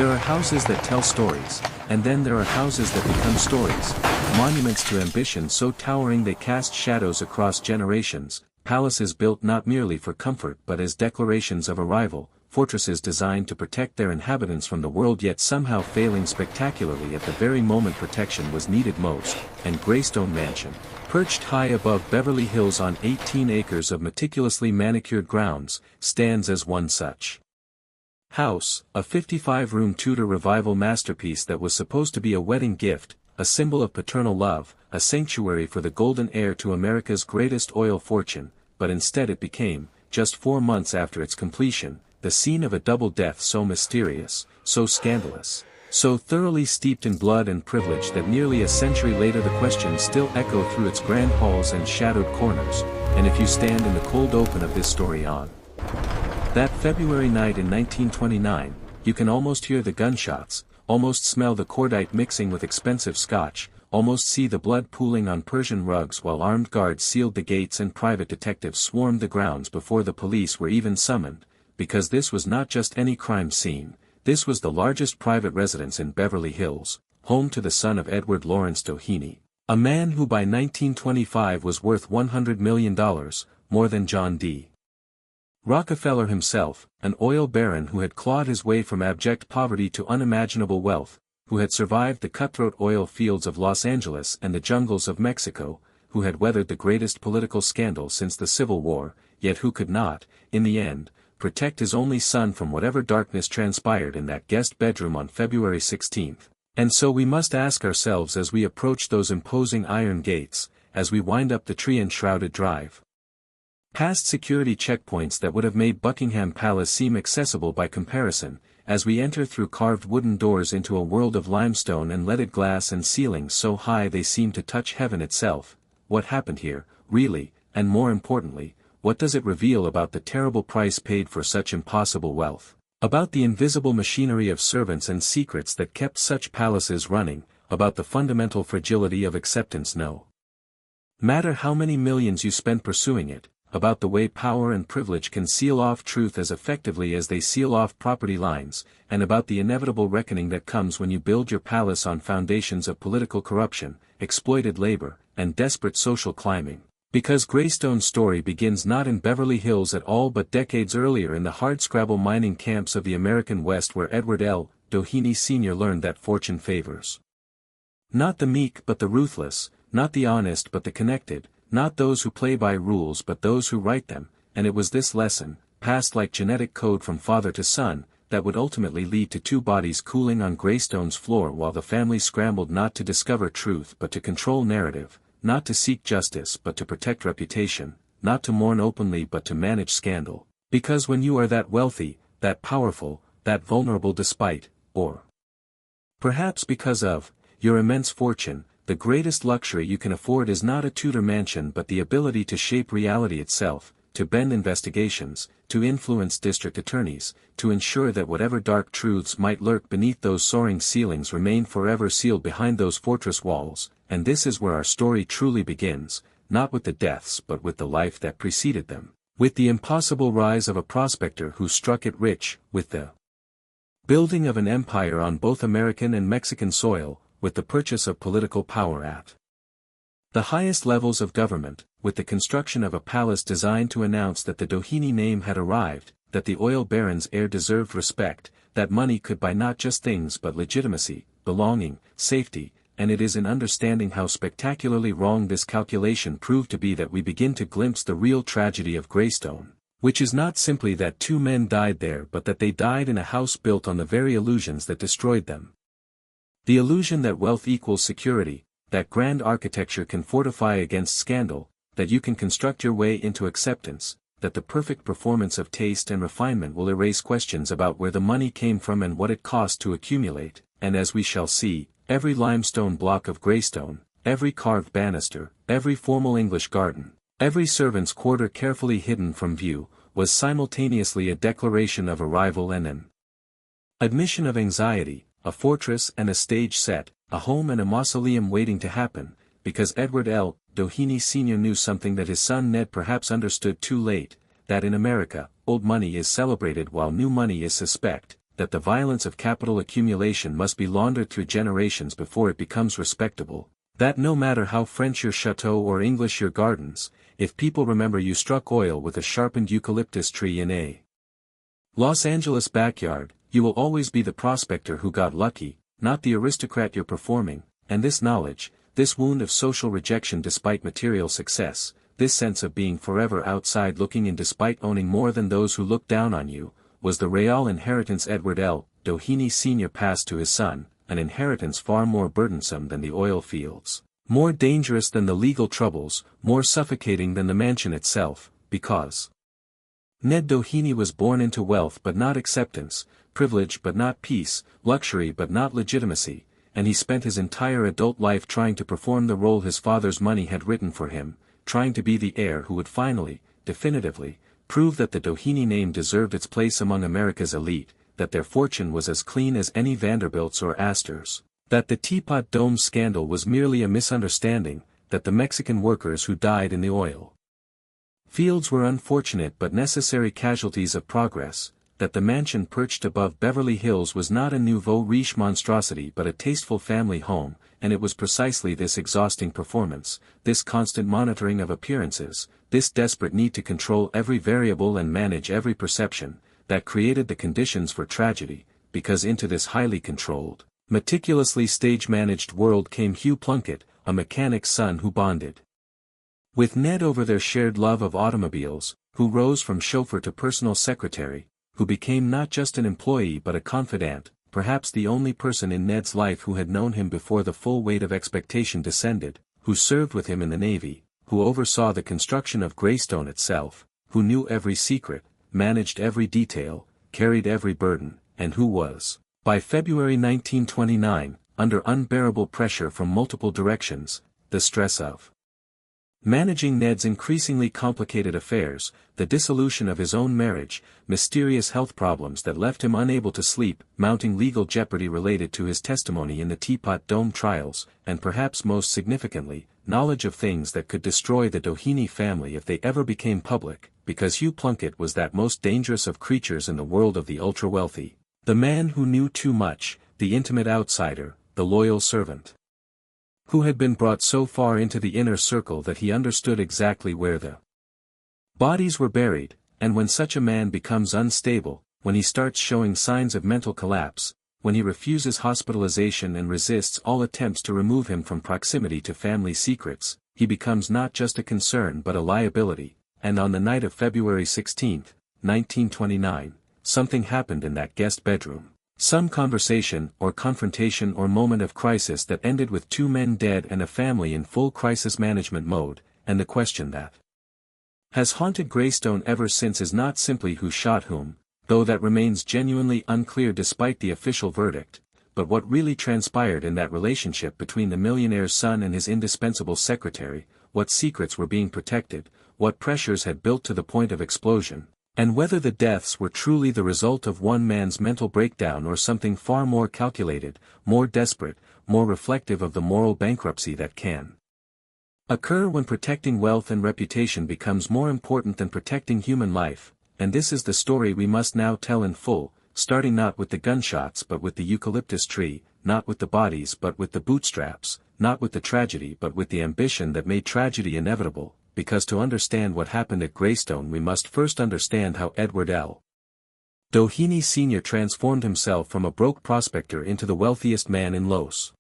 There are houses that tell stories, and then there are houses that become stories, monuments to ambition so towering they cast shadows across generations, palaces built not merely for comfort but as declarations of arrival, fortresses designed to protect their inhabitants from the world yet somehow failing spectacularly at the very moment protection was needed most, and Greystone Mansion, perched high above Beverly Hills on 18 acres of meticulously manicured grounds, stands as one such house, a 55-room Tudor revival masterpiece that was supposed to be a wedding gift, a symbol of paternal love, a sanctuary for the golden heir to America's greatest oil fortune, but instead it became, just 4 months after its completion, the scene of a double death so mysterious, so scandalous, so thoroughly steeped in blood and privilege that nearly a century later the questions still echo through its grand halls and shadowed corners, and if you stand in the cold open of this story on that February night in 1929, you can almost hear the gunshots, almost smell the cordite mixing with expensive scotch, almost see the blood pooling on Persian rugs while armed guards sealed the gates and private detectives swarmed the grounds before the police were even summoned, because this was not just any crime scene, this was the largest private residence in Beverly Hills, home to the son of Edward Lawrence Doheny, a man who by 1925 was worth $100 million, more than John D. Rockefeller himself, an oil baron who had clawed his way from abject poverty to unimaginable wealth, who had survived the cutthroat oil fields of Los Angeles and the jungles of Mexico, who had weathered the greatest political scandal since the Civil War, yet who could not, in the end, protect his only son from whatever darkness transpired in that guest bedroom on February 16. And so we must ask ourselves as we approach those imposing iron gates, as we wind up the tree-enshrouded drive, past security checkpoints that would have made Buckingham Palace seem accessible by comparison, as we enter through carved wooden doors into a world of limestone and leaded glass and ceilings so high they seem to touch heaven itself, what happened here, really, and more importantly, what does it reveal about the terrible price paid for such impossible wealth, about the invisible machinery of servants and secrets that kept such palaces running, about the fundamental fragility of acceptance no matter how many millions you spend pursuing it, about the way power and privilege can seal off truth as effectively as they seal off property lines, and about the inevitable reckoning that comes when you build your palace on foundations of political corruption, exploited labor, and desperate social climbing. Because Greystone's story begins not in Beverly Hills at all but decades earlier in the hardscrabble mining camps of the American West where Edward L. Doheny Sr. learned that fortune favors not the meek but the ruthless, not the honest but the connected, not those who play by rules but those who write them, and it was this lesson, passed like genetic code from father to son, that would ultimately lead to 2 bodies cooling on Greystone's floor while the family scrambled not to discover truth but to control narrative, not to seek justice but to protect reputation, not to mourn openly but to manage scandal, because when you are that wealthy, that powerful, that vulnerable despite, or perhaps because of, your immense fortune, the greatest luxury you can afford is not a Tudor mansion but the ability to shape reality itself, to bend investigations, to influence district attorneys, to ensure that whatever dark truths might lurk beneath those soaring ceilings remain forever sealed behind those fortress walls, and this is where our story truly begins, not with the deaths but with the life that preceded them, with the impossible rise of a prospector who struck it rich, with the building of an empire on both American and Mexican soil, with the purchase of political power at the highest levels of government, with the construction of a palace designed to announce that the Doheny name had arrived, that the oil baron's heir deserved respect, that money could buy not just things but legitimacy, belonging, safety, and it is in understanding how spectacularly wrong this calculation proved to be that we begin to glimpse the real tragedy of Greystone, which is not simply that 2 men died there but that they died in a house built on the very illusions that destroyed them. The illusion that wealth equals security, that grand architecture can fortify against scandal, that you can construct your way into acceptance, that the perfect performance of taste and refinement will erase questions about where the money came from and what it cost to accumulate, and as we shall see, every limestone block of Greystone, every carved banister, every formal English garden, every servant's quarter carefully hidden from view, was simultaneously a declaration of arrival and an admission of anxiety, a fortress and a stage set, a home and a mausoleum waiting to happen, because Edward L. Doheny Sr. knew something that his son Ned perhaps understood too late, that in America, old money is celebrated while new money is suspect, that the violence of capital accumulation must be laundered through generations before it becomes respectable, that no matter how French your chateau or English your gardens, if people remember you struck oil with a sharpened eucalyptus tree in a Los Angeles backyard, you will always be the prospector who got lucky, not the aristocrat you're performing, and this knowledge, this wound of social rejection despite material success, this sense of being forever outside looking in despite owning more than those who look down on you, was the real inheritance Edward L. Doheny Sr. passed to his son, an inheritance far more burdensome than the oil fields, more dangerous than the legal troubles, more suffocating than the mansion itself, because Ned Doheny was born into wealth but not acceptance, privilege but not peace, luxury but not legitimacy, and he spent his entire adult life trying to perform the role his father's money had written for him, trying to be the heir who would finally, definitively, prove that the Doheny name deserved its place among America's elite, that their fortune was as clean as any Vanderbilts or Astors, that the Teapot Dome scandal was merely a misunderstanding, that the Mexican workers who died in the oil fields were unfortunate but necessary casualties of progress, that the mansion perched above Beverly Hills was not a nouveau riche monstrosity but a tasteful family home, and it was precisely this exhausting performance, this constant monitoring of appearances, this desperate need to control every variable and manage every perception, that created the conditions for tragedy, because into this highly controlled, meticulously stage-managed world came Hugh Plunkett, a mechanic's son who bonded with Ned over their shared love of automobiles, who rose from chauffeur to personal secretary, who became not just an employee but a confidant, perhaps the only person in Ned's life who had known him before the full weight of expectation descended, who served with him in the Navy, who oversaw the construction of Greystone itself, who knew every secret, managed every detail, carried every burden, and who was, by February 1929, under unbearable pressure from multiple directions, the stress of managing Ned's increasingly complicated affairs, the dissolution of his own marriage, mysterious health problems that left him unable to sleep, mounting legal jeopardy related to his testimony in the Teapot Dome trials, and perhaps most significantly, knowledge of things that could destroy the Doheny family if they ever became public, because Hugh Plunkett was that most dangerous of creatures in the world of the ultra-wealthy, the man who knew too much, the intimate outsider, the loyal servant, who had been brought so far into the inner circle that he understood exactly where the bodies were buried, and when such a man becomes unstable, when he starts showing signs of mental collapse, when he refuses hospitalization and resists all attempts to remove him from proximity to family secrets, he becomes not just a concern but a liability, and on the night of February 16, 1929, something happened in that guest bedroom. Some conversation or confrontation or moment of crisis that ended with two men dead and a family in full crisis management mode, and the question that has haunted Greystone ever since is not simply who shot whom, though that remains genuinely unclear despite the official verdict, but what really transpired in that relationship between the millionaire's son and his indispensable secretary, what secrets were being protected, what pressures had built to the point of explosion, and whether the deaths were truly the result of one man's mental breakdown or something far more calculated, more desperate, more reflective of the moral bankruptcy that can occur when protecting wealth and reputation becomes more important than protecting human life, and this is the story we must now tell in full, starting not with the gunshots but with the eucalyptus tree, not with the bodies but with the bootstraps, not with the tragedy but with the ambition that made tragedy inevitable. Because to understand what happened at Greystone we must first understand how Edward L. Doheny Sr. transformed himself from a broke prospector into the wealthiest man in Los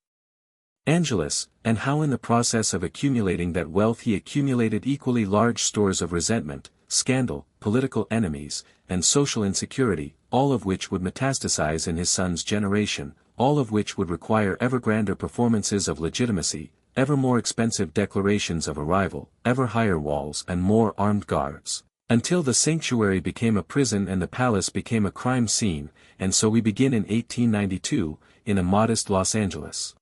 Angeles, and how in the process of accumulating that wealth he accumulated equally large stores of resentment, scandal, political enemies, and social insecurity, all of which would metastasize in his son's generation, all of which would require ever grander performances of legitimacy, ever more expensive declarations of arrival, ever higher walls and more armed guards, until the sanctuary became a prison and the palace became a crime scene, and so we begin in 1892, in a modest Los Angeles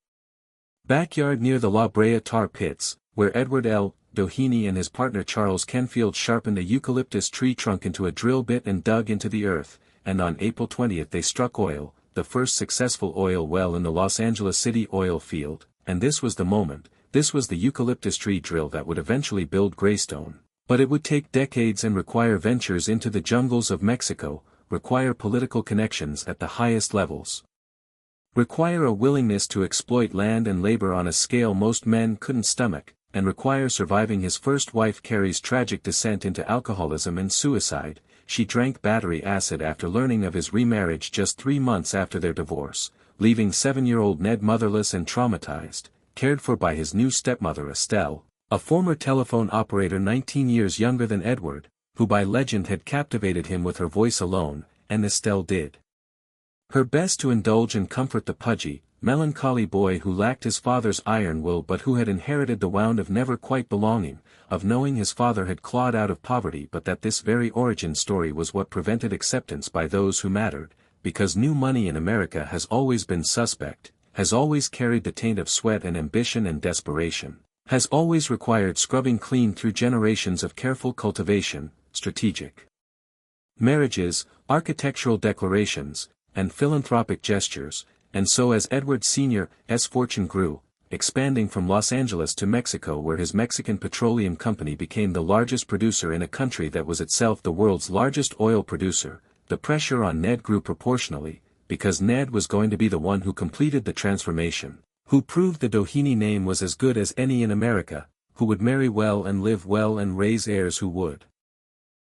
backyard near the La Brea tar pits, where Edward L. Doheny and his partner Charles Kenfield sharpened a eucalyptus tree trunk into a drill bit and dug into the earth, and on April 20 they struck oil, the first successful oil well in the Los Angeles City oil field. And this was the moment, this was the eucalyptus tree drill that would eventually build Greystone. But it would take decades and require ventures into the jungles of Mexico, require political connections at the highest levels. Require a willingness to exploit land and labor on a scale most men couldn't stomach, and require surviving his first wife Carrie's tragic descent into alcoholism and suicide. She drank battery acid after learning of his remarriage just 3 months after their divorce, leaving 7-year-old Ned motherless and traumatized, cared for by his new stepmother Estelle, a former telephone operator 19 years younger than Edward, who by legend had captivated him with her voice alone, and Estelle did her best to indulge and comfort the pudgy, melancholy boy who lacked his father's iron will but who had inherited the wound of never quite belonging, of knowing his father had clawed out of poverty but that this very origin story was what prevented acceptance by those who mattered, because new money in America has always been suspect, has always carried the taint of sweat and ambition and desperation, has always required scrubbing clean through generations of careful cultivation, strategic marriages, architectural declarations, and philanthropic gestures, and so as Edward Sr.'s fortune grew, expanding from Los Angeles to Mexico where his Mexican Petroleum Company became the largest producer in a country that was itself the world's largest oil producer, the pressure on Ned grew proportionally, because Ned was going to be the one who completed the transformation, who proved the Doheny name was as good as any in America, who would marry well and live well and raise heirs who would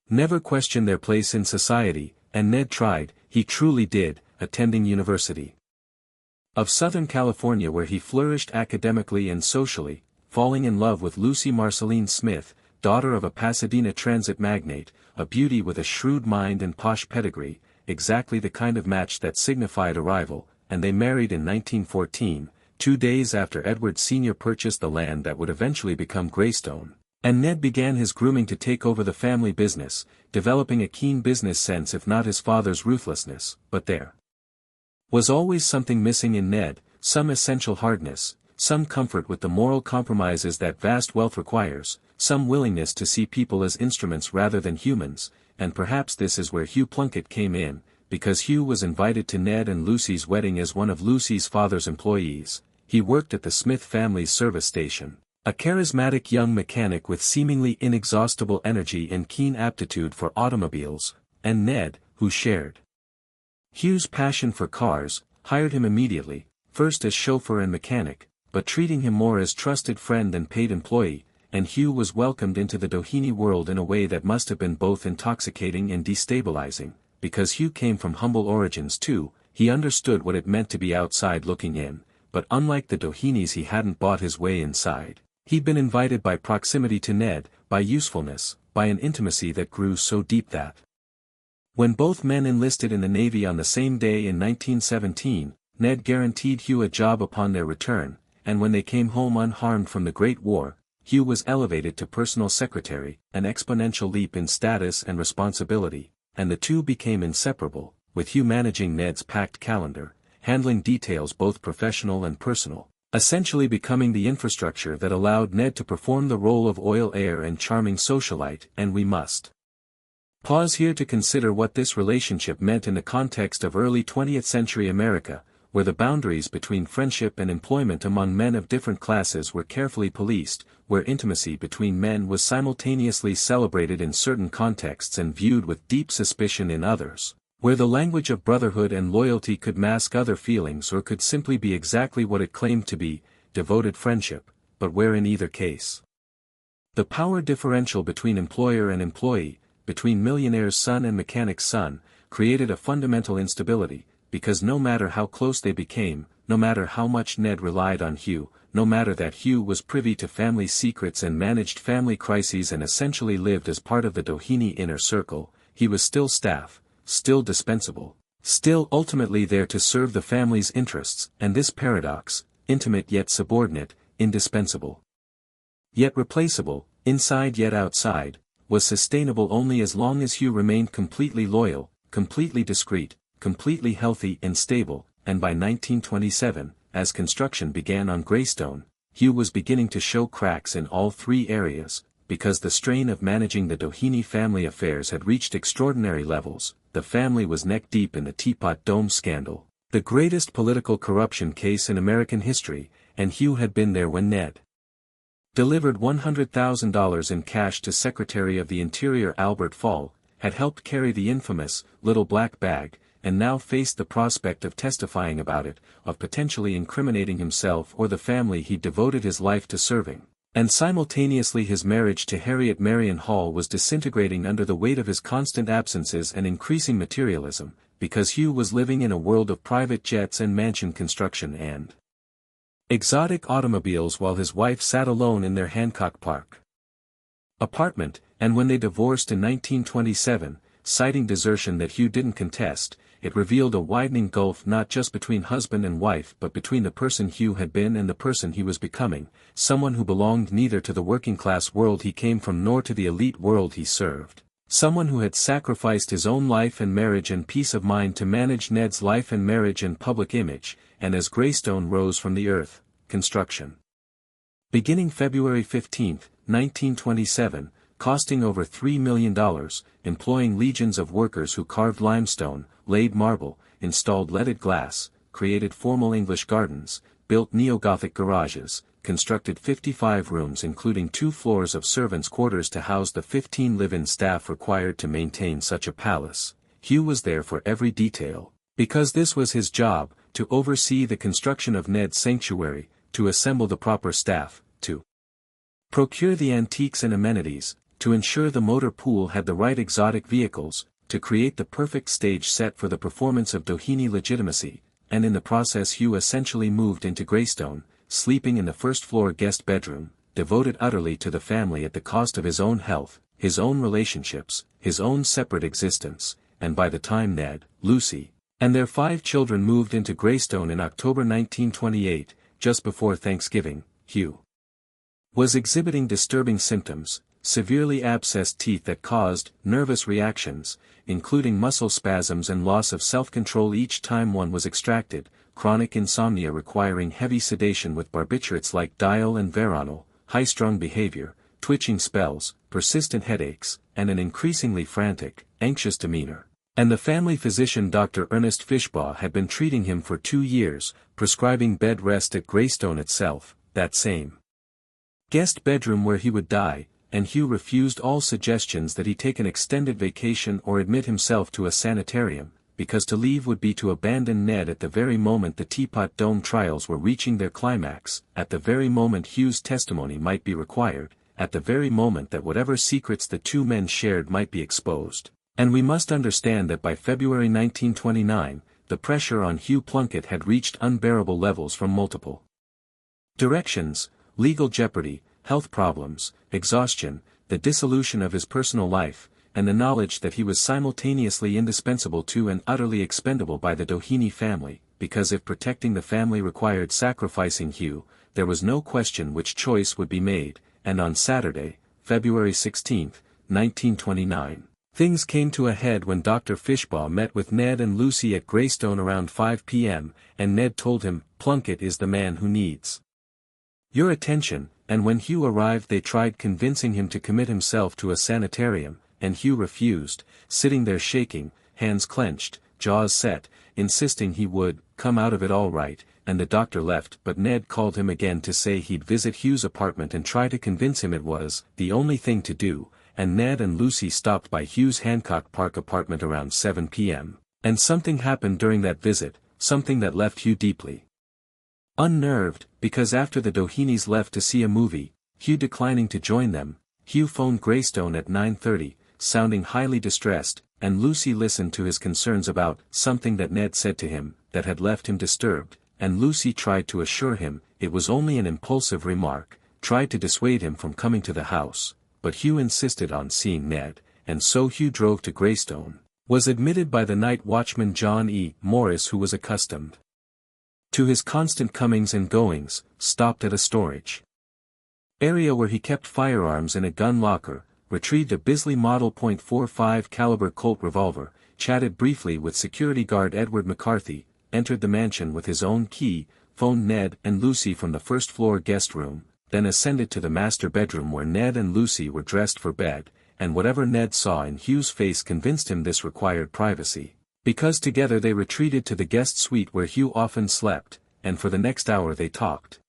never question their place in society, and Ned tried, he truly did, attending University of Southern California where he flourished academically and socially, falling in love with Lucy Marceline Smith, daughter of a Pasadena transit magnate, a beauty with a shrewd mind and posh pedigree, exactly the kind of match that signified arrival, and they married in 1914, 2 days after Edward Sr. purchased the land that would eventually become Greystone. And Ned began his grooming to take over the family business, developing a keen business sense if not his father's ruthlessness, but there was always something missing in Ned, some essential hardness, some comfort with the moral compromises that vast wealth requires, some willingness to see people as instruments rather than humans, and perhaps this is where Hugh Plunkett came in, because Hugh was invited to Ned and Lucy's wedding as one of Lucy's father's employees. He worked at the Smith family's service station. A charismatic young mechanic with seemingly inexhaustible energy and keen aptitude for automobiles, and Ned, who shared Hugh's passion for cars, hired him immediately, first as chauffeur and mechanic, but treating him more as trusted friend than paid employee, and Hugh was welcomed into the Doheny world in a way that must have been both intoxicating and destabilizing, because Hugh came from humble origins too. He understood what it meant to be outside looking in, but unlike the Dohenys he hadn't bought his way inside. He'd been invited by proximity to Ned, by usefulness, by an intimacy that grew so deep that when both men enlisted in the Navy on the same day in 1917, Ned guaranteed Hugh a job upon their return, and when they came home unharmed from the Great War, Hugh was elevated to personal secretary, an exponential leap in status and responsibility, and the two became inseparable, with Hugh managing Ned's packed calendar, handling details both professional and personal, essentially becoming the infrastructure that allowed Ned to perform the role of oil heir and charming socialite. And we must pause here to consider what this relationship meant in the context of early 20th century America, where the boundaries between friendship and employment among men of different classes were carefully policed, where intimacy between men was simultaneously celebrated in certain contexts and viewed with deep suspicion in others, where the language of brotherhood and loyalty could mask other feelings or could simply be exactly what it claimed to be, devoted friendship, but where in either case the power differential between employer and employee, between millionaire's son and mechanic's son, created a fundamental instability, because no matter how close they became, no matter how much Ned relied on Hugh, no matter that Hugh was privy to family secrets and managed family crises and essentially lived as part of the Doheny inner circle, he was still staff, still dispensable, still ultimately there to serve the family's interests, and this paradox, intimate yet subordinate, indispensable yet replaceable, inside yet outside, was sustainable only as long as Hugh remained completely loyal, completely discreet, completely healthy and stable, and by 1927, as construction began on Greystone, Hugh was beginning to show cracks in all three areas, because the strain of managing the Doheny family affairs had reached extraordinary levels. The family was neck-deep in the Teapot Dome scandal, the greatest political corruption case in American history, and Hugh had been there when Ned delivered $100,000 in cash to Secretary of the Interior Albert Fall, had helped carry the infamous, little black bag, and now faced the prospect of testifying about it, of potentially incriminating himself or the family he'd devoted his life to serving. And simultaneously his marriage to Harriet Marion Hall was disintegrating under the weight of his constant absences and increasing materialism, because Hugh was living in a world of private jets and mansion construction and exotic automobiles while his wife sat alone in their Hancock Park apartment, and when they divorced in 1927, citing desertion that Hugh didn't contest, it revealed a widening gulf not just between husband and wife but between the person Hugh had been and the person he was becoming, someone who belonged neither to the working-class world he came from nor to the elite world he served. Someone who had sacrificed his own life and marriage and peace of mind to manage Ned's life and marriage and public image, and as Greystone rose from the earth, construction. Beginning February 15, 1927, costing over $3 million, employing legions of workers who carved limestone, laid marble, installed leaded glass, created formal English gardens, built neo-Gothic garages, constructed 55 rooms including 2 floors of servants' quarters to house the 15 live-in staff required to maintain such a palace. Hugh was there for every detail, because this was his job, to oversee the construction of Ned's sanctuary, to assemble the proper staff, to procure the antiques and amenities, to ensure the motor pool had the right exotic vehicles, to create the perfect stage set for the performance of Doheny legitimacy, and in the process Hugh essentially moved into Greystone, sleeping in the first-floor guest bedroom, devoted utterly to the family at the cost of his own health, his own relationships, his own separate existence, and by the time Ned, Lucy, and their 5 children moved into Greystone in October 1928, just before Thanksgiving, Hugh was exhibiting disturbing symptoms, severely abscessed teeth that caused nervous reactions, including muscle spasms and loss of self-control each time one was extracted, chronic insomnia requiring heavy sedation with barbiturates like dial and veronal, high-strung behavior, twitching spells, persistent headaches, and an increasingly frantic, anxious demeanor. And the family physician Dr. Ernest Fishbaugh had been treating him for 2 years, prescribing bed rest at Greystone itself, that same guest bedroom where he would die, and Hugh refused all suggestions that he take an extended vacation or admit himself to a sanitarium, because to leave would be to abandon Ned at the very moment the Teapot Dome trials were reaching their climax, at the very moment Hugh's testimony might be required, at the very moment that whatever secrets the 2 men shared might be exposed. And we must understand that by February 1929, the pressure on Hugh Plunkett had reached unbearable levels from multiple directions: legal jeopardy, health problems, exhaustion, the dissolution of his personal life, and the knowledge that he was simultaneously indispensable to and utterly expendable by the Doheny family, because if protecting the family required sacrificing Hugh, there was no question which choice would be made, and on Saturday, February 16, 1929, things came to a head when Dr. Fishbaugh met with Ned and Lucy at Greystone around 5 p.m., and Ned told him, "Plunkett is the man who needs your attention," and when Hugh arrived they tried convincing him to commit himself to a sanitarium, and Hugh refused, sitting there shaking, hands clenched, jaws set, insisting he would come out of it all right, and the doctor left but Ned called him again to say he'd visit Hugh's apartment and try to convince him it was the only thing to do, and Ned and Lucy stopped by Hugh's Hancock Park apartment around 7 p.m., and something happened during that visit, something that left Hugh deeply unnerved, because after the Dohenys left to see a movie, Hugh declining to join them, Hugh phoned Greystone at 9:30, sounding highly distressed, and Lucy listened to his concerns about something that Ned said to him, that had left him disturbed, and Lucy tried to assure him it was only an impulsive remark, tried to dissuade him from coming to the house, but Hugh insisted on seeing Ned, and so Hugh drove to Greystone, was admitted by the night watchman John E. Morris, who was accustomed to his constant comings and goings, stopped at a storage area where he kept firearms in a gun locker, retrieved a Bisley Model .45 caliber Colt revolver, chatted briefly with security guard Edward McCarthy, entered the mansion with his own key, phoned Ned and Lucy from the first-floor guest room, then ascended to the master bedroom where Ned and Lucy were dressed for bed, and whatever Ned saw in Hugh's face convinced him this required privacy, because together they retreated to the guest suite where Hugh often slept, and for the next hour they talked.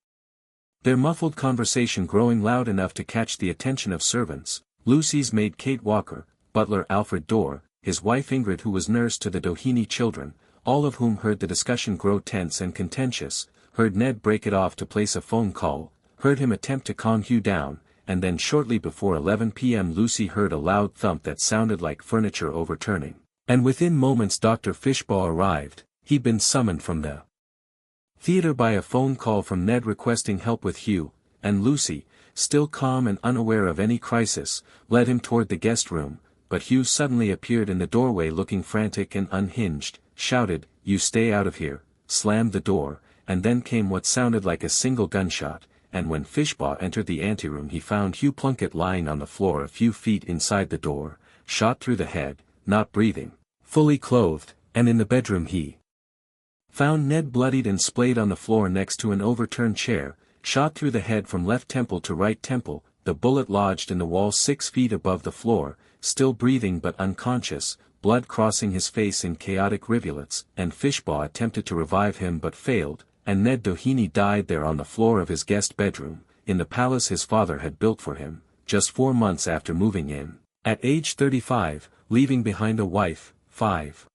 Their muffled conversation growing loud enough to catch the attention of servants, Lucy's maid Kate Walker, butler Alfred Dorr, his wife Ingrid who was nurse to the Doheny children, all of whom heard the discussion grow tense and contentious, heard Ned break it off to place a phone call, heard him attempt to calm Hugh down, and then shortly before 11 p.m. Lucy heard a loud thump that sounded like furniture overturning. And within moments Dr. Fishbaugh arrived. He'd been summoned from the theater by a phone call from Ned requesting help with Hugh, and Lucy, still calm and unaware of any crisis, led him toward the guest room, but Hugh suddenly appeared in the doorway looking frantic and unhinged, shouted, "You stay out of here," slammed the door, and then came what sounded like a single gunshot, and when Fishbaugh entered the anteroom he found Hugh Plunkett lying on the floor a few feet inside the door, shot through the head, not breathing, fully clothed, and in the bedroom he found Ned bloodied and splayed on the floor next to an overturned chair, shot through the head from left temple to right temple, the bullet lodged in the wall 6 feet above the floor, still breathing but unconscious, blood crossing his face in chaotic rivulets, and Fishbaugh attempted to revive him but failed, and Ned Doheny died there on the floor of his guest bedroom, in the palace his father had built for him, just 4 months after moving in, at age 35, leaving behind a wife, 5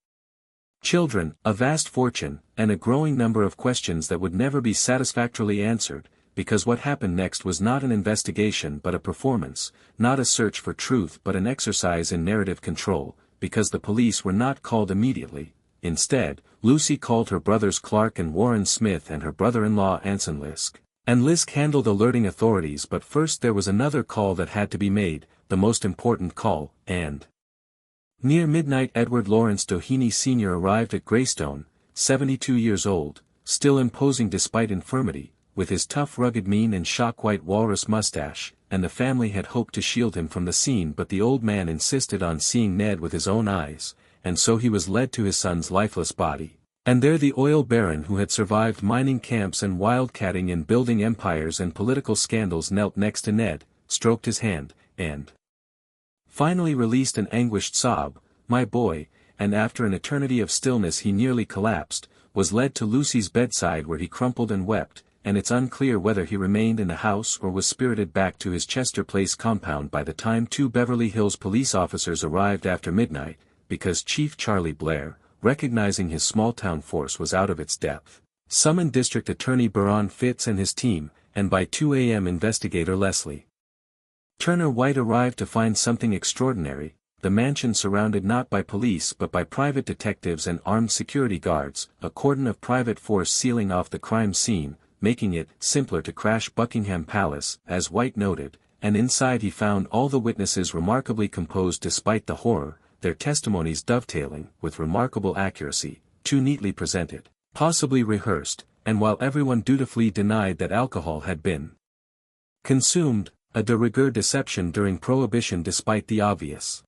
children, a vast fortune, and a growing number of questions that would never be satisfactorily answered, because what happened next was not an investigation but a performance, not a search for truth but an exercise in narrative control, because the police were not called immediately. Instead, Lucy called her brothers Clark and Warren Smith and her brother-in-law Anson Lisk, and Lisk handled alerting authorities. But first there was another call that had to be made, the most important call, and near midnight Edward Lawrence Doheny Sr. arrived at Greystone, 72 years old, still imposing despite infirmity, with his tough rugged mien and shock-white walrus mustache, and the family had hoped to shield him from the scene but the old man insisted on seeing Ned with his own eyes, and so he was led to his son's lifeless body. And there the oil baron who had survived mining camps and wildcatting and building empires and political scandals knelt next to Ned, stroked his hand, and finally released an anguished sob, "My boy," and after an eternity of stillness he nearly collapsed, was led to Lucy's bedside where he crumpled and wept, and it's unclear whether he remained in the house or was spirited back to his Chester Place compound by the time 2 Beverly Hills police officers arrived after midnight, because Chief Charlie Blair, recognizing his small-town force was out of its depth, summoned District Attorney Baron Fitz and his team, and by 2 a.m. investigator Leslie Turner White arrived to find something extraordinary, the mansion surrounded not by police but by private detectives and armed security guards, a cordon of private force sealing off the crime scene, making it simpler to crash Buckingham Palace, as White noted, and inside he found all the witnesses remarkably composed despite the horror, their testimonies dovetailing, with remarkable accuracy, too neatly presented, possibly rehearsed, and while everyone dutifully denied that alcohol had been consumed, a de rigueur deception during Prohibition despite the obvious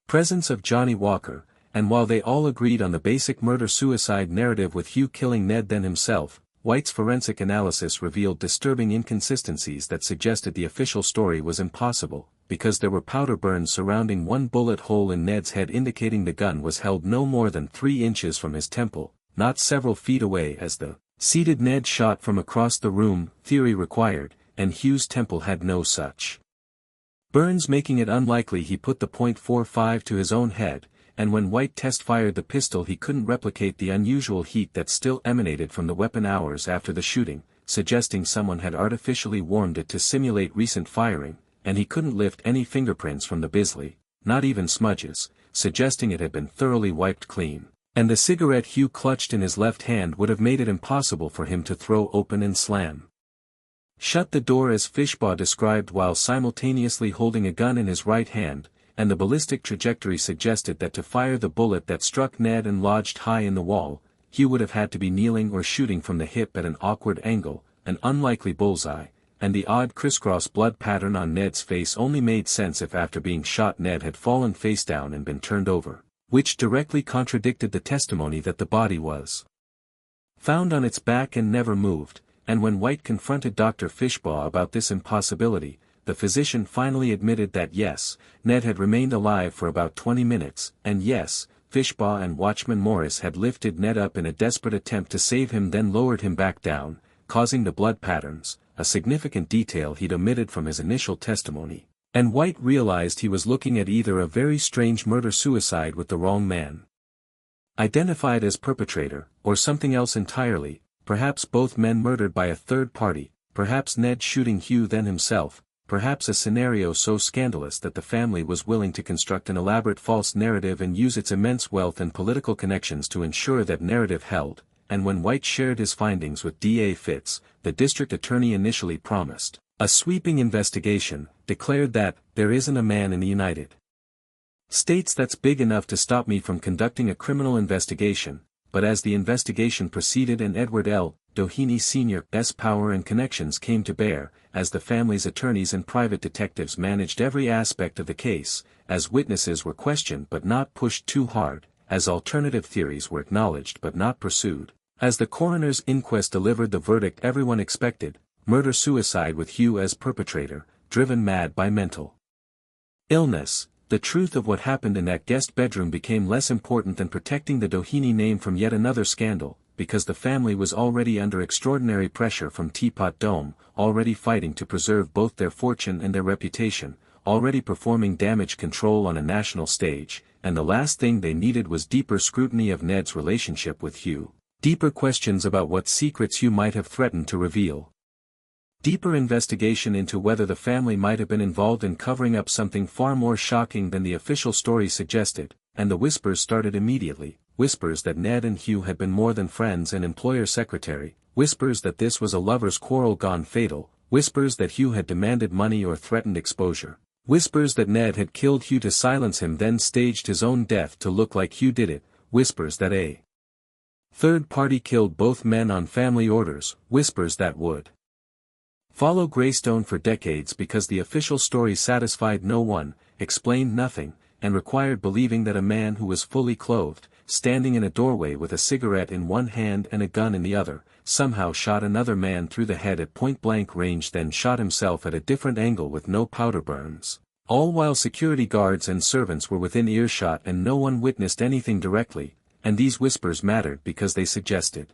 presence of Johnny Walker, and while they all agreed on the basic murder-suicide narrative with Hugh killing Ned then himself, White's forensic analysis revealed disturbing inconsistencies that suggested the official story was impossible, because there were powder burns surrounding one bullet hole in Ned's head indicating the gun was held no more than 3 inches from his temple, not several feet away as the seated Ned shot from across the room theory required, and Hugh's temple had no such burns, making it unlikely he put the .45 to his own head, and when White test-fired the pistol he couldn't replicate the unusual heat that still emanated from the weapon hours after the shooting, suggesting someone had artificially warmed it to simulate recent firing, and he couldn't lift any fingerprints from the Bisley, not even smudges, suggesting it had been thoroughly wiped clean, and the cigarette Hugh clutched in his left hand would have made it impossible for him to throw open and slam shut the door as Fishbaugh described while simultaneously holding a gun in his right hand, and the ballistic trajectory suggested that to fire the bullet that struck Ned and lodged high in the wall, Hugh would have had to be kneeling or shooting from the hip at an awkward angle, an unlikely bullseye, and the odd crisscross blood pattern on Ned's face only made sense if after being shot Ned had fallen face down and been turned over, which directly contradicted the testimony that the body was found on its back and never moved, and when White confronted Dr. Fishbaugh about this impossibility, the physician finally admitted that yes, Ned had remained alive for about 20 minutes, and yes, Fishbaugh and Watchman Morris had lifted Ned up in a desperate attempt to save him then lowered him back down, causing the blood patterns, a significant detail he'd omitted from his initial testimony, And White realized he was looking at either a very strange murder-suicide with the wrong man identified as perpetrator, or something else entirely, perhaps both men murdered by a third party, perhaps Ned shooting Hugh then himself, perhaps a scenario so scandalous that the family was willing to construct an elaborate false narrative and use its immense wealth and political connections to ensure that narrative held. And when White shared his findings with D.A. Fitz, the district attorney initially promised a sweeping investigation, declared that, "There isn't a man in the United States that's big enough to stop me from conducting a criminal investigation," but as the investigation proceeded and Edward L. Doheny Sr.'s power and connections came to bear, as the family's attorneys and private detectives managed every aspect of the case, as witnesses were questioned but not pushed too hard, as alternative theories were acknowledged but not pursued, as the coroner's inquest delivered the verdict everyone expected, murder-suicide with Hugh as perpetrator, driven mad by mental illness. The truth of what happened in that guest bedroom became less important than protecting the Doheny name from yet another scandal, because the family was already under extraordinary pressure from Teapot Dome, already fighting to preserve both their fortune and their reputation, already performing damage control on a national stage, and the last thing they needed was deeper scrutiny of Ned's relationship with Hugh, deeper questions about what secrets Hugh might have threatened to reveal. Deeper investigation into whether the family might have been involved in covering up something far more shocking than the official story suggested, and the whispers started immediately, whispers that Ned and Hugh had been more than friends and employer-secretary, whispers that this was a lover's quarrel gone fatal, whispers that Hugh had demanded money or threatened exposure, whispers that Ned had killed Hugh to silence him then staged his own death to look like Hugh did it, whispers that a third party killed both men on family orders, whispers that would follow Greystone for decades because the official story satisfied no one, explained nothing, and required believing that a man who was fully clothed, standing in a doorway with a cigarette in one hand and a gun in the other, somehow shot another man through the head at point-blank range then shot himself at a different angle with no powder burns, all while security guards and servants were within earshot and no one witnessed anything directly, and these whispers mattered because they suggested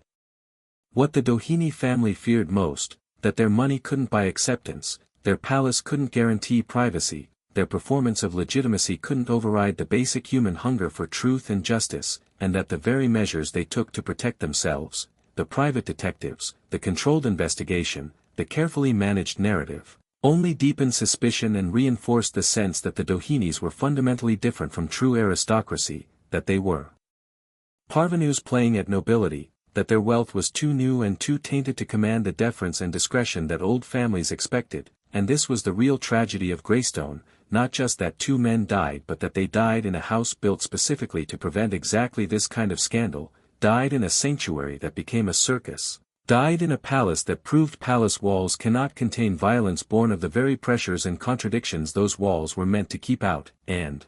what the Doheny family feared most, that their money couldn't buy acceptance, their palace couldn't guarantee privacy, their performance of legitimacy couldn't override the basic human hunger for truth and justice, and that the very measures they took to protect themselves, the private detectives, the controlled investigation, the carefully managed narrative, only deepened suspicion and reinforced the sense that the Dohenys were fundamentally different from true aristocracy, that they were parvenus playing at nobility, that their wealth was too new and too tainted to command the deference and discretion that old families expected, and this was the real tragedy of Greystone, not just that two men died but that they died in a house built specifically to prevent exactly this kind of scandal, died in a sanctuary that became a circus, died in a palace that proved palace walls cannot contain violence born of the very pressures and contradictions those walls were meant to keep out, and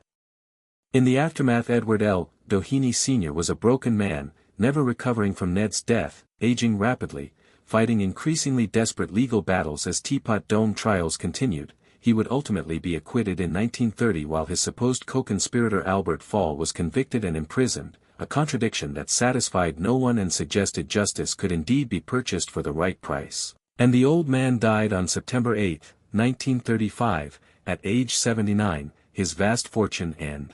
in the aftermath Edward L. Doheny Sr. was a broken man, never recovering from Ned's death, aging rapidly, fighting increasingly desperate legal battles as Teapot Dome trials continued. He would ultimately be acquitted in 1930 while his supposed co-conspirator Albert Fall was convicted and imprisoned, a contradiction that satisfied no one and suggested justice could indeed be purchased for the right price. And the old man died on September 8, 1935, at age 79, his vast fortune and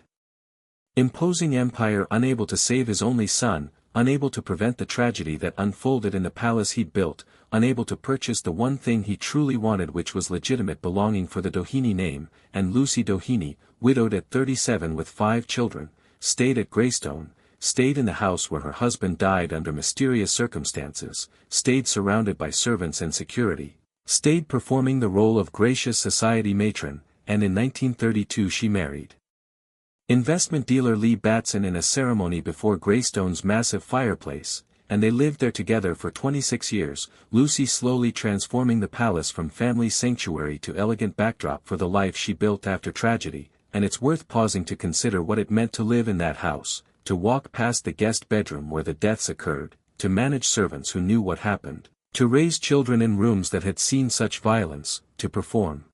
imposing empire unable to save his only son, unable to prevent the tragedy that unfolded in the palace he'd built, unable to purchase the one thing he truly wanted which was legitimate belonging for the Doheny name, and Lucy Doheny, widowed at 37 with 5 children, stayed at Greystone, stayed in the house where her husband died under mysterious circumstances, stayed surrounded by servants and security, stayed performing the role of gracious society matron, and in 1932 she married investment dealer Lee Batson in a ceremony before Greystone's massive fireplace, and they lived there together for 26 years, Lucy slowly transforming the palace from family sanctuary to elegant backdrop for the life she built after tragedy, and it's worth pausing to consider what it meant to live in that house, to walk past the guest bedroom where the deaths occurred, to manage servants who knew what happened, to raise children in rooms that had seen such violence, to perform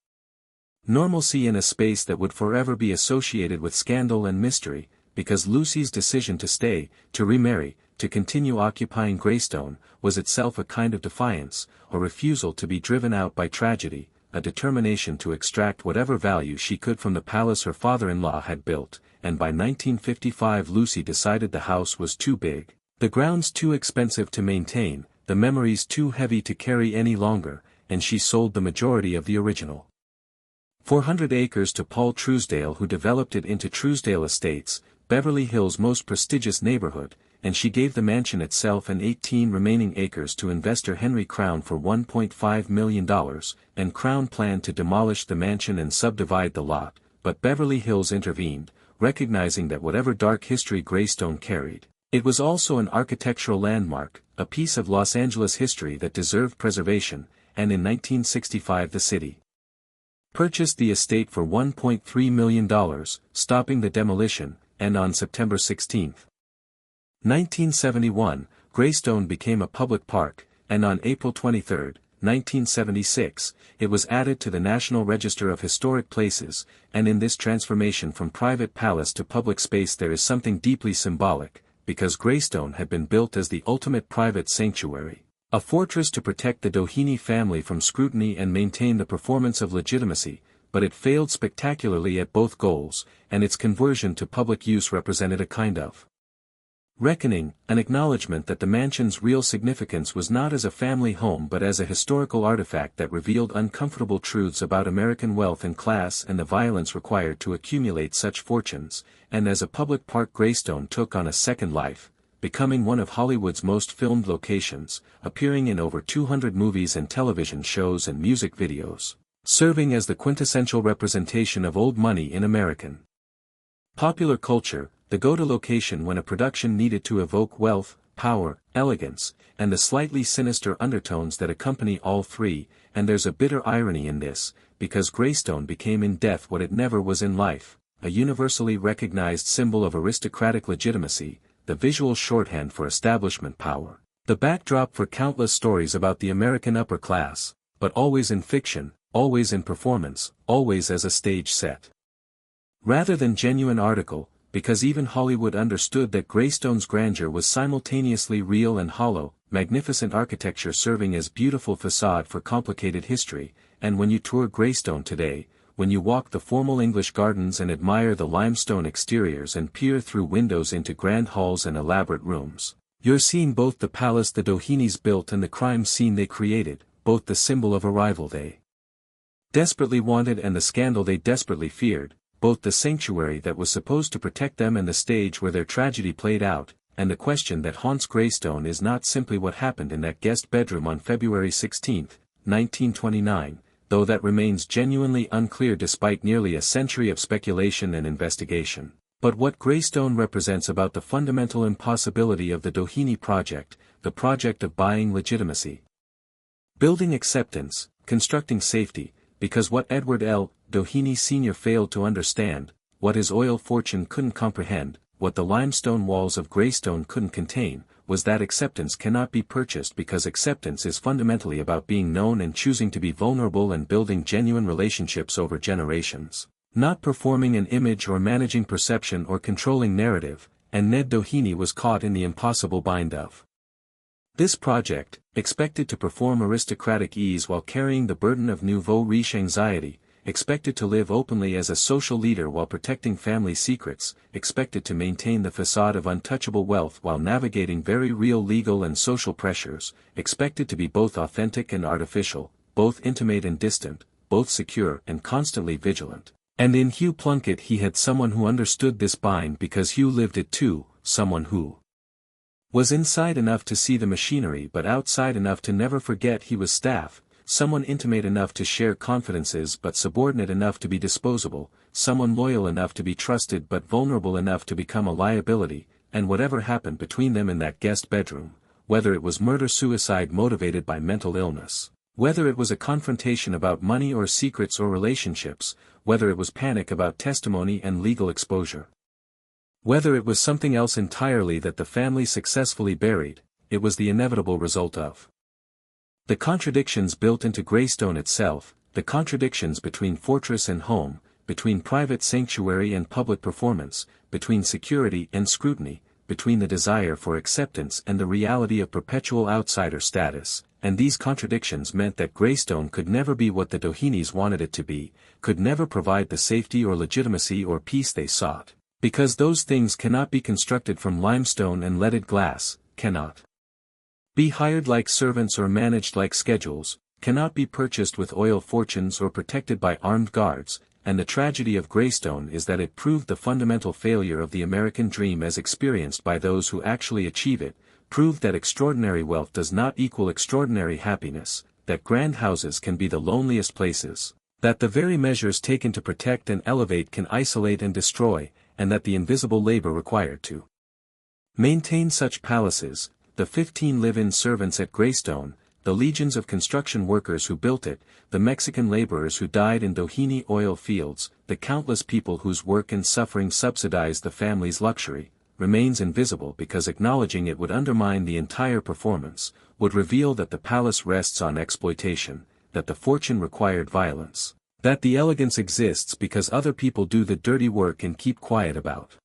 normalcy in a space that would forever be associated with scandal and mystery, because Lucy's decision to stay, to remarry, to continue occupying Greystone, was itself a kind of defiance, a refusal to be driven out by tragedy, a determination to extract whatever value she could from the palace her father-in-law had built, and by 1955 Lucy decided the house was too big, the grounds too expensive to maintain, the memories too heavy to carry any longer, and she sold the majority of the original 400 acres to Paul Truesdale, who developed it into Truesdale Estates, Beverly Hills' most prestigious neighborhood, and she gave the mansion itself and 18 remaining acres to investor Henry Crown for $1.5 million, and Crown planned to demolish the mansion and subdivide the lot, but Beverly Hills intervened, recognizing that whatever dark history Greystone carried, it was also an architectural landmark, a piece of Los Angeles history that deserved preservation, and in 1965 the city purchased the estate for $1.3 million, stopping the demolition, and on September 16, 1971, Greystone became a public park, and on April 23, 1976, it was added to the National Register of Historic Places, and in this transformation from private palace to public space there is something deeply symbolic, because Greystone had been built as the ultimate private sanctuary, a fortress to protect the Doheny family from scrutiny and maintain the performance of legitimacy, but it failed spectacularly at both goals, and its conversion to public use represented a kind of reckoning, an acknowledgement that the mansion's real significance was not as a family home but as a historical artifact that revealed uncomfortable truths about American wealth and class and the violence required to accumulate such fortunes, and as a public park Greystone took on a second life, becoming one of Hollywood's most filmed locations, appearing in over 200 movies and television shows and music videos, serving as the quintessential representation of old money in American popular culture, the go-to location when a production needed to evoke wealth, power, elegance, and the slightly sinister undertones that accompany all three, and there's a bitter irony in this, because Greystone became in death what it never was in life, a universally recognized symbol of aristocratic legitimacy, the visual shorthand for establishment power, the backdrop for countless stories about the American upper class, but always in fiction, always in performance, always as a stage set, rather than genuine article, because even Hollywood understood that Greystone's grandeur was simultaneously real and hollow, magnificent architecture serving as beautiful facade for complicated history, and when you tour Greystone today, when you walk the formal English gardens and admire the limestone exteriors and peer through windows into grand halls and elaborate rooms, you're seeing both the palace the Dohenys built and the crime scene they created, both the symbol of a rival they desperately wanted and the scandal they desperately feared, both the sanctuary that was supposed to protect them and the stage where their tragedy played out, and the question that haunts Greystone is not simply what happened in that guest bedroom on February 16, 1929, though that remains genuinely unclear despite nearly a century of speculation and investigation, but what Greystone represents about the fundamental impossibility of the Doheny project, the project of buying legitimacy, building acceptance, constructing safety, because what Edward L. Doheny Sr. failed to understand, what his oil fortune couldn't comprehend, what the limestone walls of Greystone couldn't contain, was that acceptance cannot be purchased because acceptance is fundamentally about being known and choosing to be vulnerable and building genuine relationships over generations, not performing an image or managing perception or controlling narrative, and Ned Doheny was caught in the impossible bind of this project, expected to perform aristocratic ease while carrying the burden of nouveau riche anxiety, expected to live openly as a social leader while protecting family secrets, expected to maintain the facade of untouchable wealth while navigating very real legal and social pressures, expected to be both authentic and artificial, both intimate and distant, both secure and constantly vigilant. And in Hugh Plunkett he had someone who understood this bind because Hugh lived it too, someone who was inside enough to see the machinery but outside enough to never forget he was staff, someone intimate enough to share confidences but subordinate enough to be disposable, someone loyal enough to be trusted but vulnerable enough to become a liability, and whatever happened between them in that guest bedroom, whether it was murder-suicide motivated by mental illness, whether it was a confrontation about money or secrets or relationships, whether it was panic about testimony and legal exposure, whether it was something else entirely that the family successfully buried, it was the inevitable result of the contradictions built into Greystone itself, the contradictions between fortress and home, between private sanctuary and public performance, between security and scrutiny, between the desire for acceptance and the reality of perpetual outsider status, and these contradictions meant that Greystone could never be what the Dohenis wanted it to be, could never provide the safety or legitimacy or peace they sought, because those things cannot be constructed from limestone and leaded glass, cannot be hired like servants or managed like schedules, cannot be purchased with oil fortunes or protected by armed guards, and the tragedy of Greystone is that it proved the fundamental failure of the American dream as experienced by those who actually achieve it, proved that extraordinary wealth does not equal extraordinary happiness, that grand houses can be the loneliest places, that the very measures taken to protect and elevate can isolate and destroy, and that the invisible labor required to maintain such palaces, the 15 live-in servants at Greystone, the legions of construction workers who built it, the Mexican laborers who died in Doheny oil fields, the countless people whose work and suffering subsidized the family's luxury, remains invisible because acknowledging it would undermine the entire performance, would reveal that the palace rests on exploitation, that the fortune required violence, that the elegance exists because other people do the dirty work and keep quiet about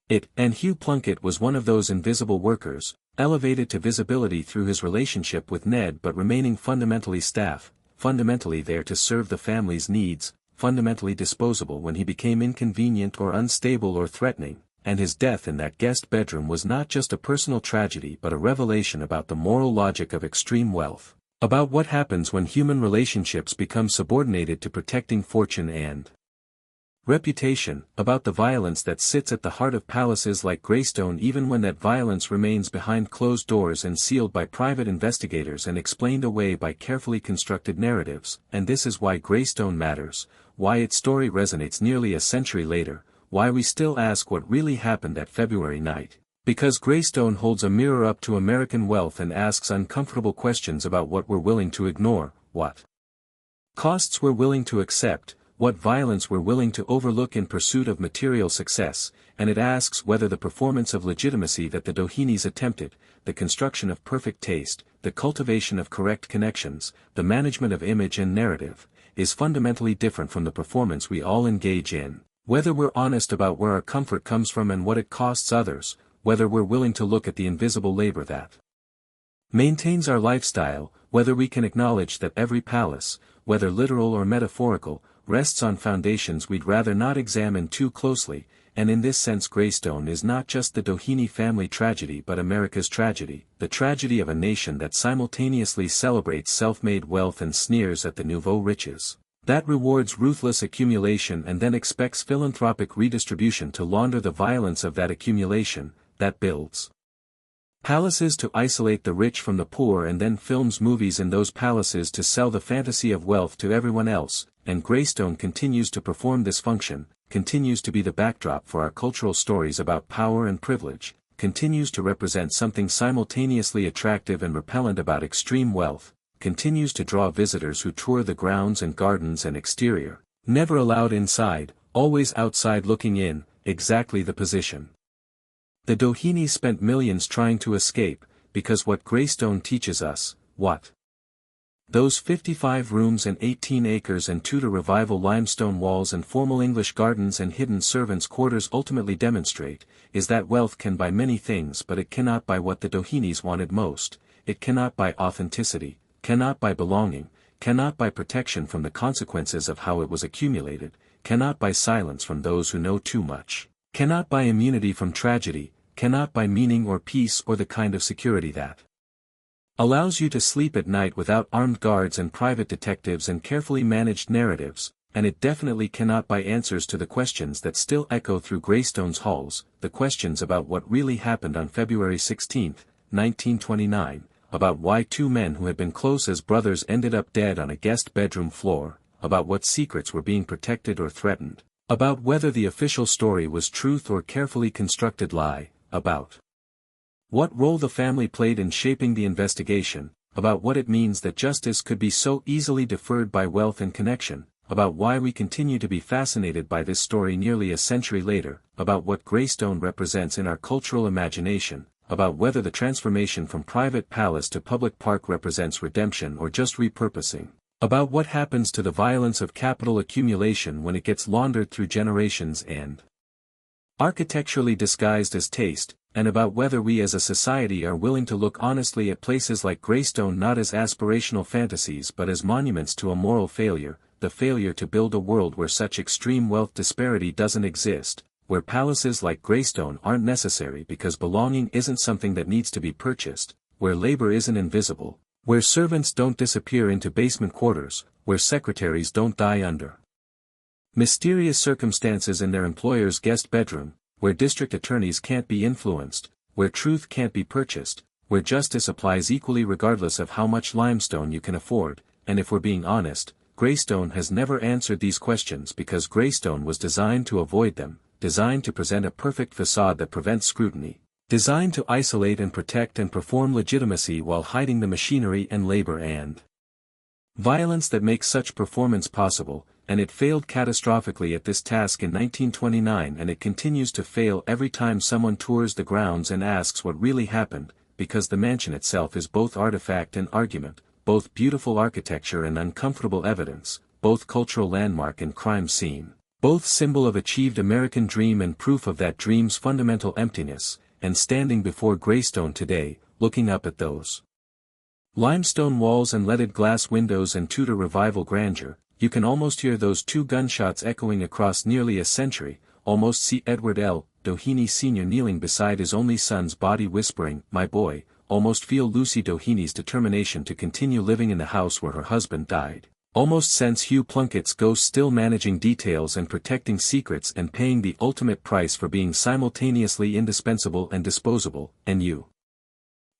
it. And Hugh Plunkett was one of those invisible workers, elevated to visibility through his relationship with Ned but remaining fundamentally staff, fundamentally there to serve the family's needs, fundamentally disposable when he became inconvenient or unstable or threatening, and his death in that guest bedroom was not just a personal tragedy but a revelation about the moral logic of extreme wealth, about what happens when human relationships become subordinated to protecting fortune and reputation, about the violence that sits at the heart of palaces like Greystone even when that violence remains behind closed doors and sealed by private investigators and explained away by carefully constructed narratives, and this is why Greystone matters, why its story resonates nearly a century later, why we still ask what really happened that February night, because Greystone holds a mirror up to American wealth and asks uncomfortable questions about what we're willing to ignore, what costs we're willing to accept, what violence we're willing to overlook in pursuit of material success, and it asks whether the performance of legitimacy that the Dohenys attempted, the construction of perfect taste, the cultivation of correct connections, the management of image and narrative, is fundamentally different from the performance we all engage in, whether we're honest about where our comfort comes from and what it costs others, whether we're willing to look at the invisible labor that maintains our lifestyle, whether we can acknowledge that every palace, whether literal or metaphorical, rests on foundations we'd rather not examine too closely, and in this sense Greystone is not just the Doheny family tragedy but America's tragedy, the tragedy of a nation that simultaneously celebrates self-made wealth and sneers at the nouveau riches, that rewards ruthless accumulation and then expects philanthropic redistribution to launder the violence of that accumulation, that builds palaces to isolate the rich from the poor and then films movies in those palaces to sell the fantasy of wealth to everyone else, and Greystone continues to perform this function, continues to be the backdrop for our cultural stories about power and privilege, continues to represent something simultaneously attractive and repellent about extreme wealth, continues to draw visitors who tour the grounds and gardens and exterior, never allowed inside, always outside looking in, exactly the position. The Dohenys spent millions trying to escape, because what Greystone teaches us, what those 55 rooms and 18 acres and Tudor Revival limestone walls and formal English gardens and hidden servants' quarters ultimately demonstrate, is that wealth can buy many things but it cannot buy what the Dohenys wanted most, it cannot buy authenticity, cannot buy belonging, cannot buy protection from the consequences of how it was accumulated, cannot buy silence from those who know too much, cannot buy immunity from tragedy, cannot buy meaning or peace or the kind of security that allows you to sleep at night without armed guards and private detectives and carefully managed narratives, and it definitely cannot buy answers to the questions that still echo through Greystone's halls, the questions about what really happened on February 16, 1929, about why two men who had been close as brothers ended up dead on a guest bedroom floor, about what secrets were being protected or threatened, about whether the official story was truth or carefully constructed lie, about what role the family played in shaping the investigation, about what it means that justice could be so easily deferred by wealth and connection, about why we continue to be fascinated by this story nearly a century later, about what Greystone represents in our cultural imagination, about whether the transformation from private palace to public park represents redemption or just repurposing, about what happens to the violence of capital accumulation when it gets laundered through generations and architecturally disguised as taste, and about whether we as a society are willing to look honestly at places like Greystone not as aspirational fantasies but as monuments to a moral failure, the failure to build a world where such extreme wealth disparity doesn't exist, where palaces like Greystone aren't necessary because belonging isn't something that needs to be purchased, where labor isn't invisible, where servants don't disappear into basement quarters, where secretaries don't die under mysterious circumstances in their employer's guest bedroom, where district attorneys can't be influenced, where truth can't be purchased, where justice applies equally regardless of how much limestone you can afford, and if we're being honest, Greystone has never answered these questions because Greystone was designed to avoid them, designed to present a perfect facade that prevents scrutiny, designed to isolate and protect and perform legitimacy while hiding the machinery and labor and violence that makes such performance possible, and it failed catastrophically at this task in 1929 and it continues to fail every time someone tours the grounds and asks what really happened, because the mansion itself is both artifact and argument, both beautiful architecture and uncomfortable evidence, both cultural landmark and crime scene, both symbol of achieved American dream and proof of that dream's fundamental emptiness, and standing before Greystone today, looking up at those limestone walls and leaded glass windows and Tudor revival grandeur, you can almost hear those two gunshots echoing across nearly a century, almost see Edward L. Doheny Sr. kneeling beside his only son's body whispering, "My boy," almost feel Lucy Doheny's determination to continue living in the house where her husband died, almost sense Hugh Plunkett's ghost still managing details and protecting secrets and paying the ultimate price for being simultaneously indispensable and disposable, and you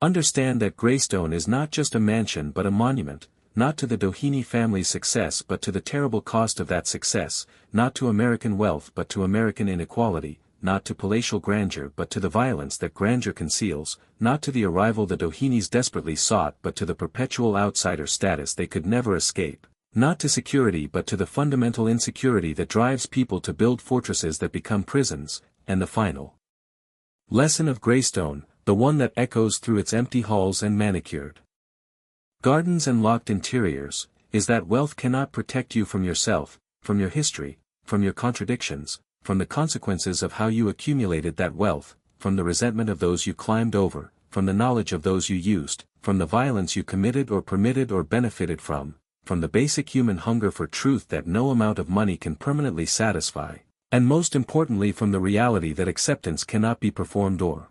understand that Greystone is not just a mansion but a monument, not to the Doheny family's success but to the terrible cost of that success, not to American wealth but to American inequality, not to palatial grandeur but to the violence that grandeur conceals, not to the arrival the Dohenys desperately sought but to the perpetual outsider status they could never escape, not to security but to the fundamental insecurity that drives people to build fortresses that become prisons, and the final lesson of Greystone, the one that echoes through its empty halls and manicured gardens and locked interiors, is that wealth cannot protect you from yourself, from your history, from your contradictions, from the consequences of how you accumulated that wealth, from the resentment of those you climbed over, from the knowledge of those you used, from the violence you committed or permitted or benefited from the basic human hunger for truth that no amount of money can permanently satisfy, and most importantly from the reality that acceptance cannot be performed or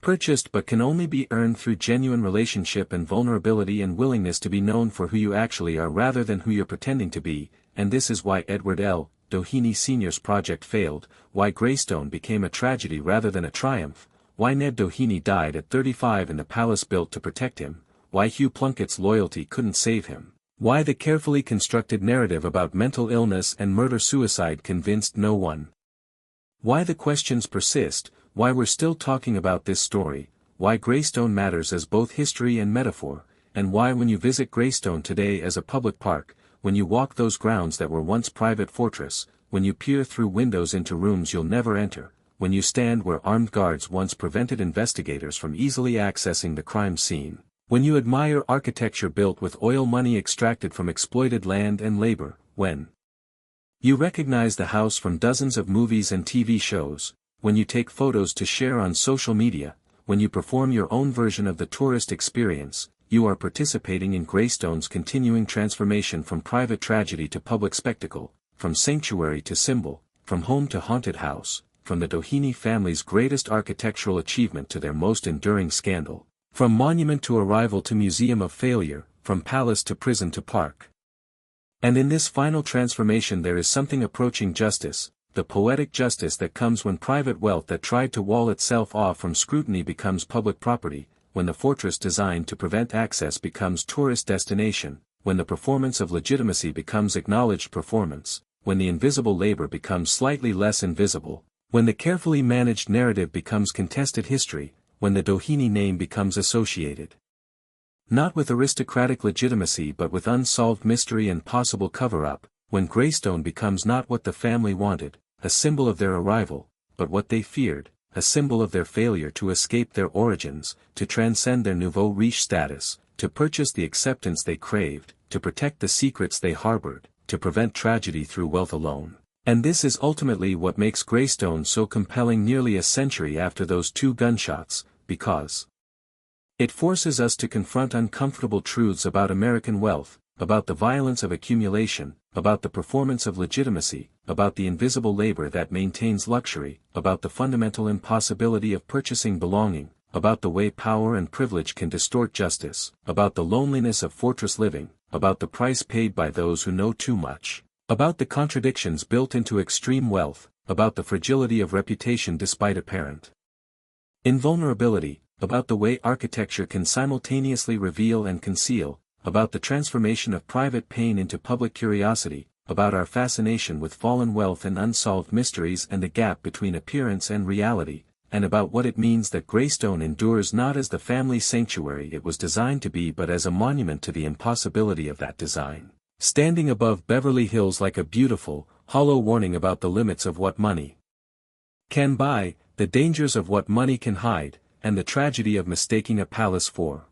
purchased but can only be earned through genuine relationship and vulnerability and willingness to be known for who you actually are rather than who you're pretending to be, and this is why Edward L. Doheny Sr.'s project failed, why Greystone became a tragedy rather than a triumph, why Ned Doheny died at 35 in the palace built to protect him, why Hugh Plunkett's loyalty couldn't save him, why the carefully constructed narrative about mental illness and murder-suicide convinced no one, why the questions persist, why we're still talking about this story, why Greystone matters as both history and metaphor, and why when you visit Greystone today as a public park, when you walk those grounds that were once private fortress, when you peer through windows into rooms you'll never enter, when you stand where armed guards once prevented investigators from easily accessing the crime scene, when you admire architecture built with oil money extracted from exploited land and labor, when you recognize the house from dozens of movies and TV shows, when you take photos to share on social media, when you perform your own version of the tourist experience, you are participating in Greystone's continuing transformation from private tragedy to public spectacle, from sanctuary to symbol, from home to haunted house, from the Doheny family's greatest architectural achievement to their most enduring scandal, from monument to arrival to museum of failure, from palace to prison to park. And in this final transformation there is something approaching justice, the poetic justice that comes when private wealth that tried to wall itself off from scrutiny becomes public property, when the fortress designed to prevent access becomes tourist destination, when the performance of legitimacy becomes acknowledged performance, when the invisible labor becomes slightly less invisible, when the carefully managed narrative becomes contested history, when the Doheny name becomes associated not with aristocratic legitimacy but with unsolved mystery and possible cover-up, when Greystone becomes not what the family wanted, a symbol of their arrival, but what they feared, a symbol of their failure to escape their origins, to transcend their nouveau riche status, to purchase the acceptance they craved, to protect the secrets they harbored, to prevent tragedy through wealth alone. And this is ultimately what makes Greystone so compelling nearly a century after those two gunshots, because it forces us to confront uncomfortable truths about American wealth, about the violence of accumulation, about the performance of legitimacy, about the invisible labor that maintains luxury, about the fundamental impossibility of purchasing belonging, about the way power and privilege can distort justice, about the loneliness of fortress living, about the price paid by those who know too much, about the contradictions built into extreme wealth, about the fragility of reputation despite apparent invulnerability, about the way architecture can simultaneously reveal and conceal, about the transformation of private pain into public curiosity, about our fascination with fallen wealth and unsolved mysteries and the gap between appearance and reality, and about what it means that Greystone endures not as the family sanctuary it was designed to be but as a monument to the impossibility of that design, standing above Beverly Hills like a beautiful, hollow warning about the limits of what money can buy, the dangers of what money can hide, and the tragedy of mistaking a palace for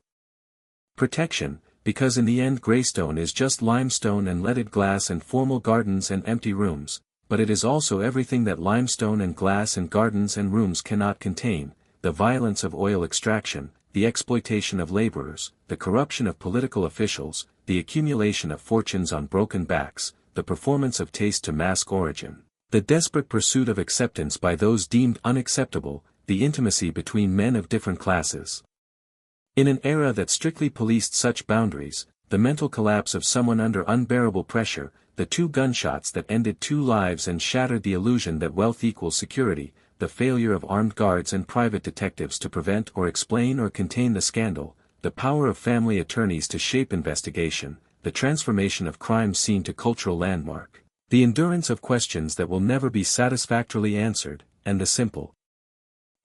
protection, because in the end Greystone is just limestone and leaded glass and formal gardens and empty rooms, but it is also everything that limestone and glass and gardens and rooms cannot contain, the violence of oil extraction, the exploitation of laborers, the corruption of political officials, the accumulation of fortunes on broken backs, the performance of taste to mask origin, the desperate pursuit of acceptance by those deemed unacceptable, the intimacy between men of different classes. In an era that strictly policed such boundaries, the mental collapse of someone under unbearable pressure, the two gunshots that ended two lives and shattered the illusion that wealth equals security, the failure of armed guards and private detectives to prevent or explain or contain the scandal, the power of family attorneys to shape investigation, the transformation of crime scene to cultural landmark, the endurance of questions that will never be satisfactorily answered, and the simple,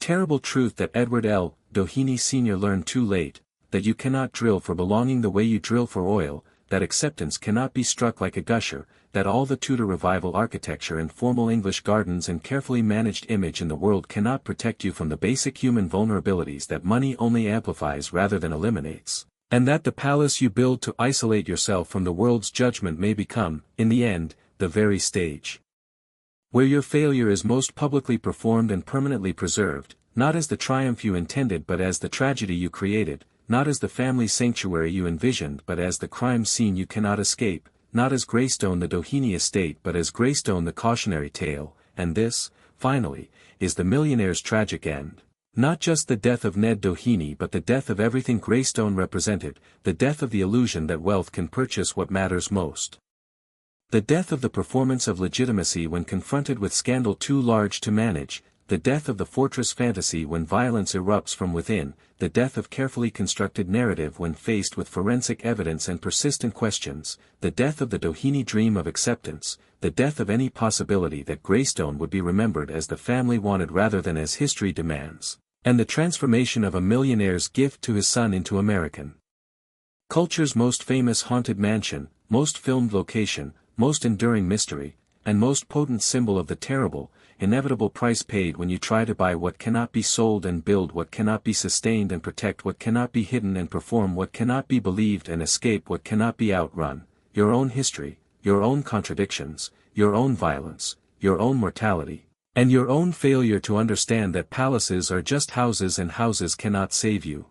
terrible truth that Edward L. Doheny Sr. learned too late, that you cannot drill for belonging the way you drill for oil, that acceptance cannot be struck like a gusher, that all the Tudor revival architecture and formal English gardens and carefully managed image in the world cannot protect you from the basic human vulnerabilities that money only amplifies rather than eliminates, and that the palace you build to isolate yourself from the world's judgment may become, in the end, the very stage where your failure is most publicly performed and permanently preserved, not as the triumph you intended but as the tragedy you created, not as the family sanctuary you envisioned but as the crime scene you cannot escape, not as Greystone the Doheny estate but as Greystone the cautionary tale, and this, finally, is the millionaire's tragic end. Not just the death of Ned Doheny but the death of everything Greystone represented, the death of the illusion that wealth can purchase what matters most. The death of the performance of legitimacy when confronted with scandal too large to manage, the death of the fortress fantasy when violence erupts from within, the death of carefully constructed narrative when faced with forensic evidence and persistent questions, the death of the Doheny dream of acceptance, the death of any possibility that Greystone would be remembered as the family wanted rather than as history demands, and the transformation of a millionaire's gift to his son into American culture's most famous haunted mansion, most filmed location, most enduring mystery, and most potent symbol of the terrible, inevitable price paid when you try to buy what cannot be sold and build what cannot be sustained and protect what cannot be hidden and perform what cannot be believed and escape what cannot be outrun, your own history, your own contradictions, your own violence, your own mortality, and your own failure to understand that palaces are just houses and houses cannot save you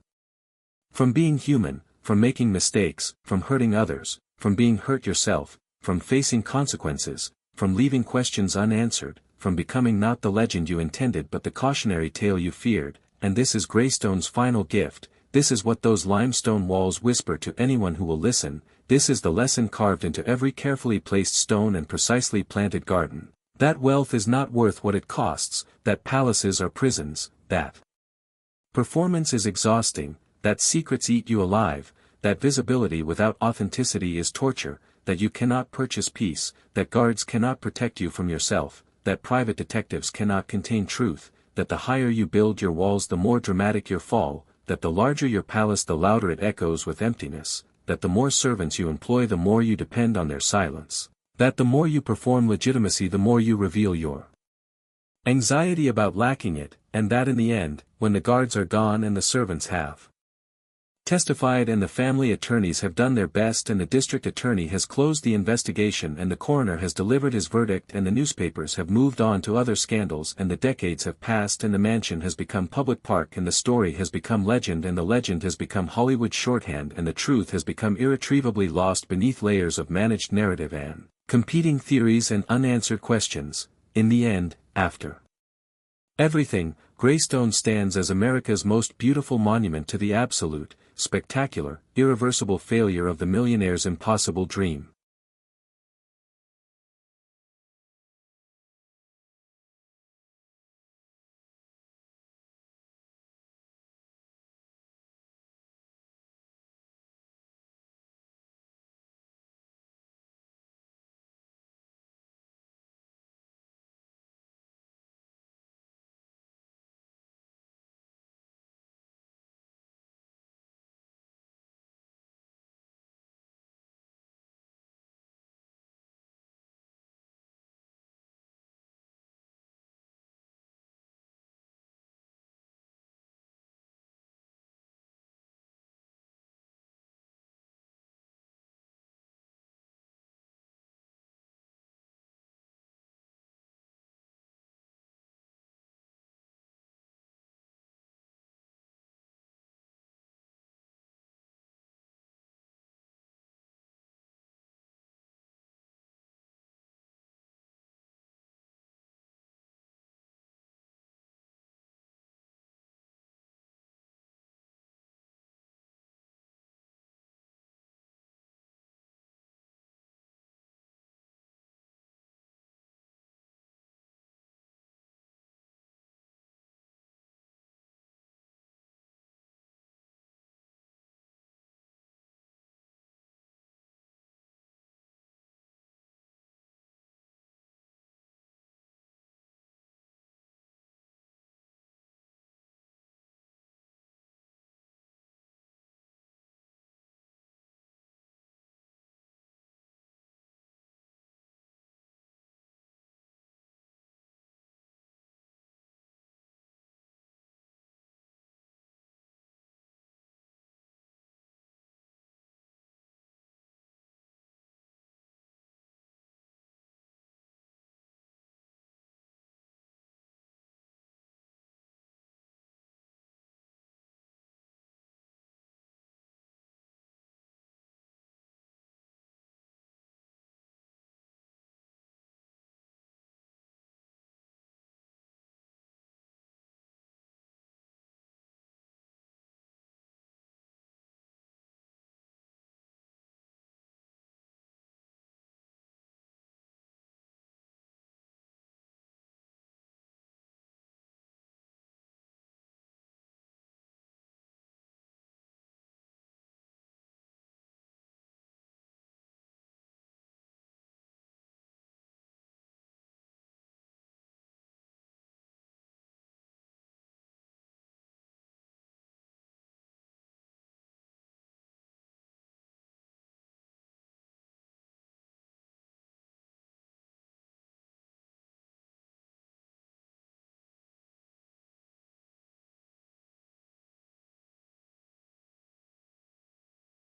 from being human, from making mistakes, from hurting others, from being hurt yourself, from facing consequences, from leaving questions unanswered, from becoming not the legend you intended but the cautionary tale you feared, and this is Greystone's final gift, this is what those limestone walls whisper to anyone who will listen, this is the lesson carved into every carefully placed stone and precisely planted garden, that wealth is not worth what it costs, that palaces are prisons, that performance is exhausting, that secrets eat you alive, that visibility without authenticity is torture, that you cannot purchase peace, that guards cannot protect you from yourself, that private detectives cannot contain truth, that the higher you build your walls the more dramatic your fall, that the larger your palace the louder it echoes with emptiness, that the more servants you employ the more you depend on their silence, that the more you perform legitimacy the more you reveal your anxiety about lacking it, and that in the end, when the guards are gone and the servants have testified and the family attorneys have done their best and the district attorney has closed the investigation and the coroner has delivered his verdict and the newspapers have moved on to other scandals and the decades have passed and the mansion has become public park and the story has become legend and the legend has become Hollywood shorthand and the truth has become irretrievably lost beneath layers of managed narrative and competing theories and unanswered questions. In the end, after everything, Greystone stands as America's most beautiful monument to the absolute, spectacular, irreversible failure of the millionaire's impossible dream.